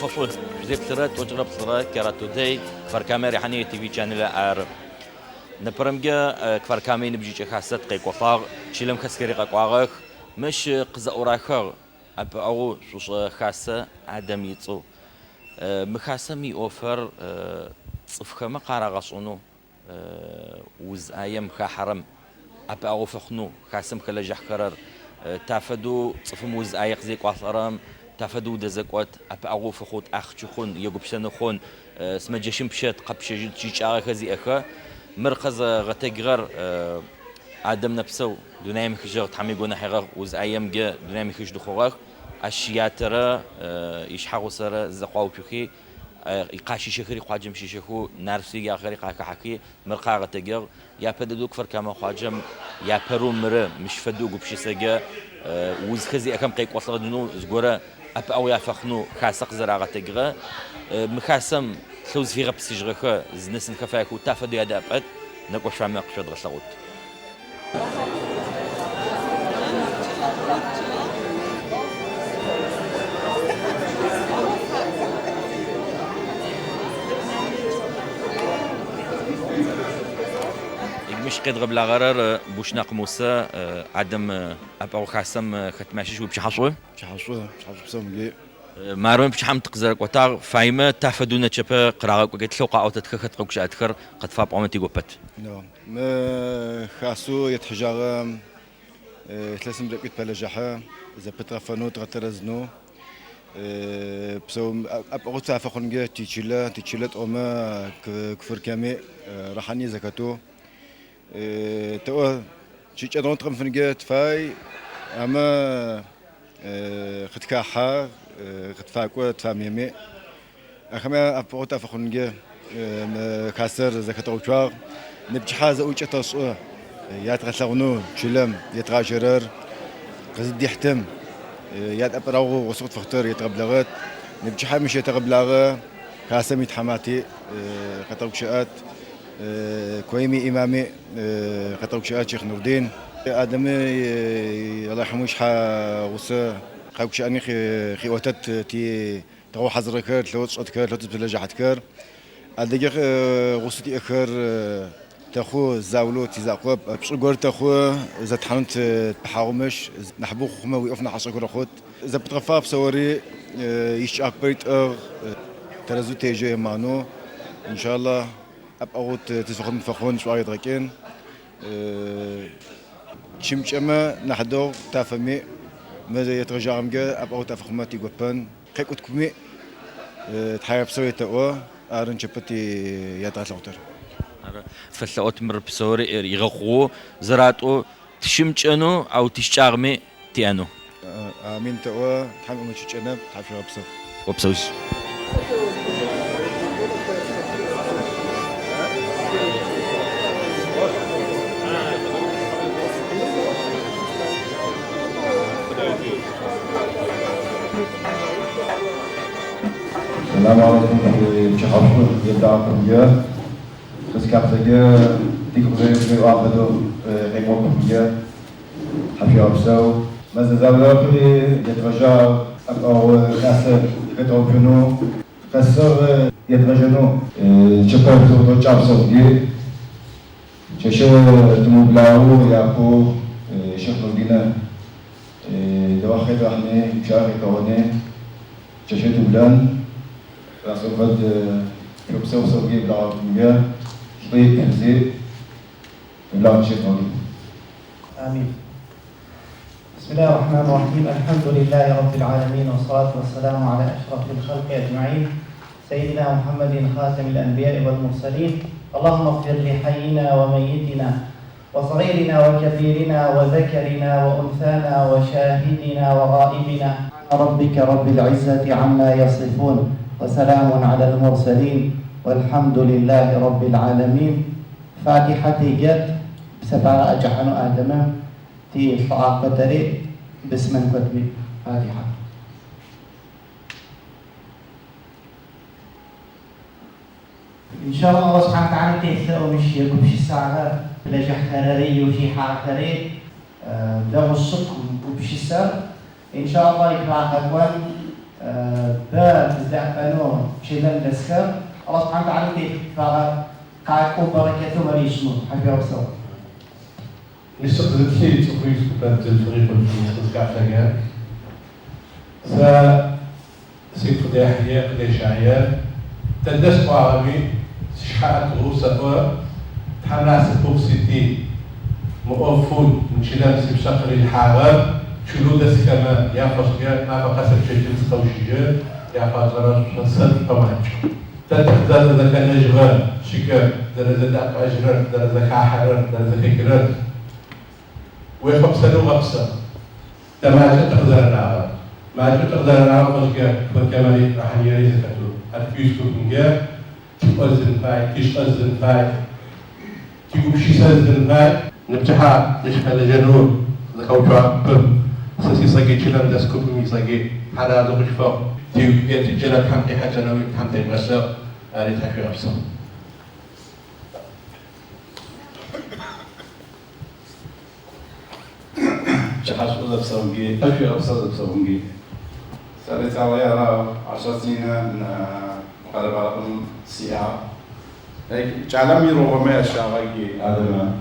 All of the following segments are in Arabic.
فصل جزء بسرعة وجرب بسرعة كراتو داي كفركامير حنية تي في channel عار نبرمجة كفركامي نبجي خاصة قيق وطاغ شيلم خسكري قاقواغ مش قزا أوراخر أو شوش خاصة عدم يتصو مخاصة مي أوفر صفخة ما قارا غصونو وز أيام خحرم أو فخنو خاصم خلا جحكرر تافدو صفم وز أيق زيك واثرام تفدو دزقوت أبغو فخوت أخشون يجوبشن خون سمجشم بشت قبشة تيجي خزي أخا مركز غتجر عدم نفسه دنيا خجر تحمي جونا حجر وز أيام جا دنيا خج دخوغ أشياء ترى يشحقوا سر زقاو بخي يقاشي شخري قاجم شيشخو نرسي يا خري قاك حكي مرقا غتجر يا بدو كفر كما قاجم يا برو مر مش فدو جوبشي سجى وز خزي أكم قيق وصل دنو زجورة أو يفخنو خاسق زراعة تجرا مخاسم سوز في غب سجرخة زنسن خفاكو تافدو يدابت نقوش عمق شد غسلوت مش قد قبل غرر بوشناق موسى عدم أبغى خاسم ختماشيش وبشحصوه بسوم مارون بشحم تقزر قطار فايمة تفدونا شبه قراءة وقت لوقا أو تتخذ قوكش أذكر قد فاب عمتي قبت نعم ما خاسو يتحجر ثلاث مرات بلجحة إذا بترفنو تغترزنو بسوم أبغى تعرف خنجة تيشيلات أما كفر كامي رحني زكاتو تو شيء أدرون تقم فنجات فاي أما خد كاحة خد فاكو تفهميمي أخما أبغى فخنجة كاسر زكاة وشار نبجي حازة وجه تصوى يتغسلونو شلم يتغاشرر قصدي يحتم ياد أبراو وسط فختار يتغبلغت نبجي حامش يتغبلغ كاسم يتحماتي خطر شقات كويمي إمامي خطر شقات شيخ نور الدين آدمي الله يرحمه حا وسا خاوك شأني خي وتت تي ترو حزر كر لو تصعد كر لو تبلج كر أديك وسطي أخر تخو زاولو تزاقوب بشغور تخو إذا تحنت بحاومش نحبو خما ويقفنا حصر كل خود إذا بتغفى بصوري يشاك بيت ترزو تيجي مانو إن شاء الله أبغى تسفخن فخون شوية دركين شمشمة نحدو تفهمي ماذا يترجع مجا أبغى تفخماتي قبان كيك تكمي تحيا بصوري تقوى أرن شبتي يتغلطر فلأوت مر بصوري يغقو زراتو تشمشنو أو تشجعمي تيانو آمين تقوى تحمل مشجعنا تحفي غبصة وبسويش السلام عليكم بشحافظ يدعكم جا بس كابتجا تيكوزين في واحدو قيموكم جا حفي عبسو ماذا زاولوكي يترجع أو كاسر كتوبينو كسر يترجنو شباب تو تشابسو جي شاشة تموبلاو ياكو شيخ نودينا دواخل رحمة شاخي كوني شاشة تولان راسو قد يبسو سوقي بلا مجا شطيب كنزي بلا شيخ نودين آمين. بسم الله الرحمن الرحيم. الحمد لله رب العالمين والصلاة والسلام على أشرف الخلق أجمعين سيدنا محمد خاتم الأنبياء والمرسلين. اللهم اغفر لحينا وميتنا وصغيرنا وكبيرنا وذكرنا وأنثانا وشاهدنا وغائبنا ربك رب العزة عما يصفون وسلام على المرسلين والحمد لله رب العالمين. فاتحة جت بسفارة أجحنو آدم تي فعاق تري باسم كتبي فاتحة. إن شاء الله سبحانه وتعالى تيثو مش يكون شي ساعة لجح كرري وشي حاكري ده الصدق وبشي سر إن شاء الله يكرا خطوان بزعفانو شيلان دسكر الله سبحانه وتعالى تيثو كايكو بركته مريشنو حبي أبصر. نستخدم شيء تقويس كتاب الفريق والفريق كعتاقات سيد قدي أحياء قدي شعيان تدس عربي شحات غوصة تحناس بوكسيتي مؤفون من شلال سبسقر الحرام شلو دس كما يا فصيات ما بقى سبشيجن سقوشيجن يا فاطرة شنصد طمانج تتخذ ذلك نجغان شكر درزة داق أجرر درزة كاحرر درزة كيكرر ويخبصنو غبصة تماجة تقدر العرب ما تقدر العرب مشكلة فالكمالي راح يري زكاتو الفيسكو بنجا تقزن فاي تيش قزن فاي تيقوم شي سزن فاي نبتحا نشحل جنون ذكاو شعب سسي صاقي جلم دسكو بمي صاقي حدا دغش فوق تيقوم يتجلب حمقي حتى نوي حمقي مغسر آلي تحفي غبصة شحاش ولا بصونجي أشي أبصر بصونجي سألت على أنا 10 سنين مقالبة رقم سياحة هيك تعلمي ربما الشاغي هذا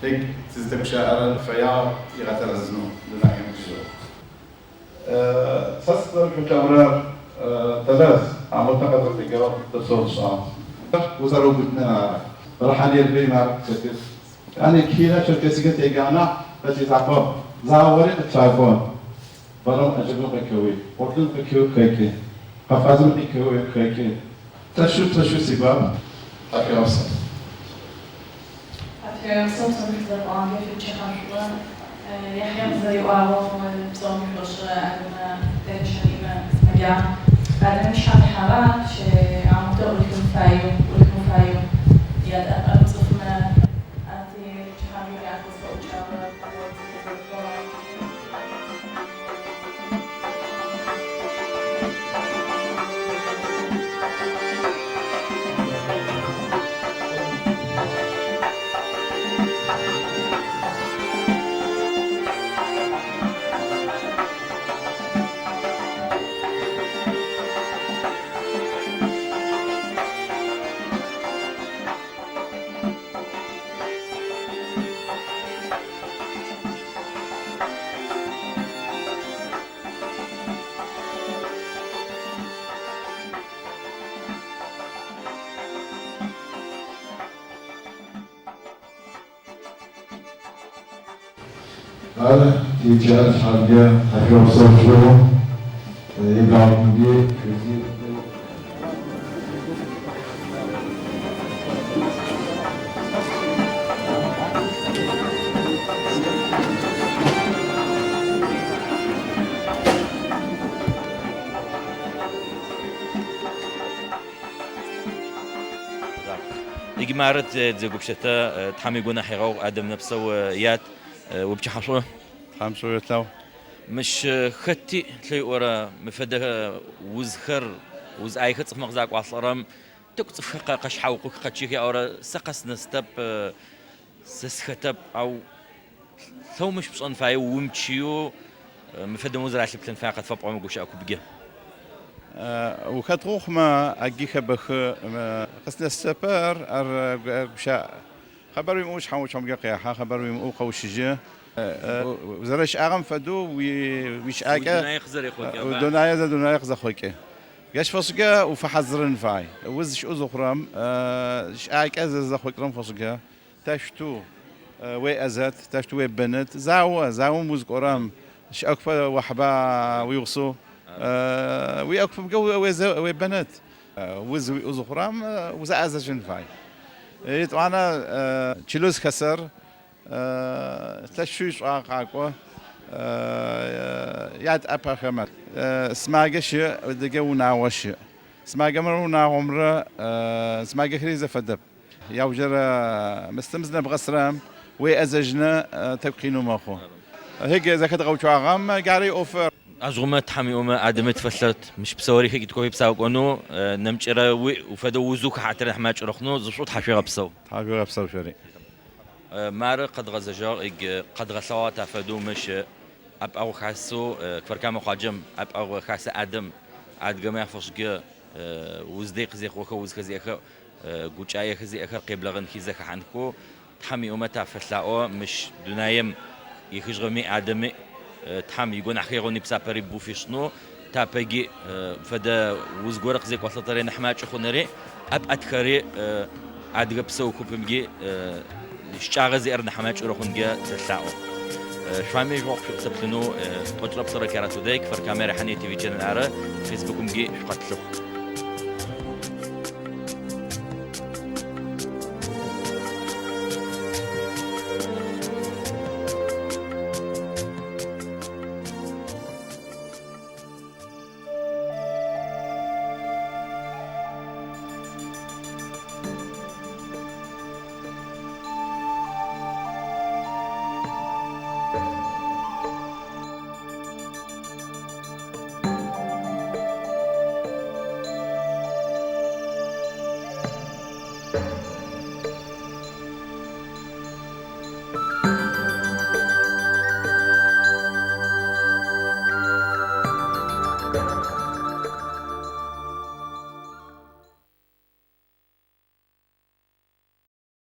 هيك تزدك شاعر فيا يغتر الزنو لنا يوم الجو سأصدر في كاميرا ثلاث عملت قدر الجواب تصور صعب وزارو بتنا راح علي البيمار كتير يعني كيلا شركة تيجانا بس يزعفوا زاوري تشافون برام أجبو بكوي وردن بكوي كيكي حفاظم بكوي كيكي تشو سباب أكيد أوصل أكيد صوت مثل الآن في الشهر يحيى زي وعوام بصوم بشرة أنا تنشرين مجا بعد مش عم حرام شيء عم تقول لكم فايو يا ده أصفنا أنتي شهر يا صوت شهر هذا تيجي حاجة حاجة وصل شو يبقى عندي إجمارة زوج بشتى تحمي جونا حيرو آدم نفسه يات وبتش حصله خمسة يتلو مش ختي تلاقي ورا مفده وزخر وز أي خط مغزاك وعصرم تكتف قش حوقك قتشيك أورا سقس نستب سسختب أو ثو مش بصن فاي ومشيو مفده مزرعة لبتن فاقد فبقى مقوش أكو بجه وكتروح ما أجيك بخ قصد السفر بشاء خبر يموش حوش هم قياحة خبر يمو خوشجة وزرش أعم فدو ويش أكا ودنايا يخزر خوكي جاش فصقة وفحزرن فاي وزش أزخرم إش أكا زز خوكرم فصقة تشتو وي أزت تشتو وي بنت زاو مزقرم إش أكفى وحبا ويوصو ويأكفى بجو وي بنت وز أزخرم وزا أزجن فاي طبعا تشيلوز خسر تشويش عقاقو ياد أبا خمر سماجش ودقو ناوش سما جمرونا عمره سما جخريزة فدب يوجر مستمزنا بغسرام وأزجنا تبقينو ماخو هيك إذا كنت غوتو عام قاري أوفر أزغمة تحمي أدمت فسلت مش بسوري هيك تكوي بساوق أنو نمشرا وفدو وزوك حتى نحماج رخنو زفوت حشي غبسو حاجة بسو شري مار قد غزجار قد غسوات فدو مش أب أو خاسو كفركام خاجم أب أو خاس آدم عاد جماعة فشجع وزديق زيخ وخو وزخزيخ جوجاي خزيخ قبلغن خيزك عنكو تحمي أمتا فسلاو مش دنايم يخجرمي آدمي تحمي يقول أخيروني بسافري بوفيشنو تابجي فدا وزغورق زيك وسطري نحماج خنري أب أتخري عاد بسو كوبمجي شعغزي أرن حماج روخنجا تسلاو شفامي جوق في سبتنو تجرب صار كاراتو ديك فر كاميرا حني تي في channel عرا فيسبوك مجي شقتلو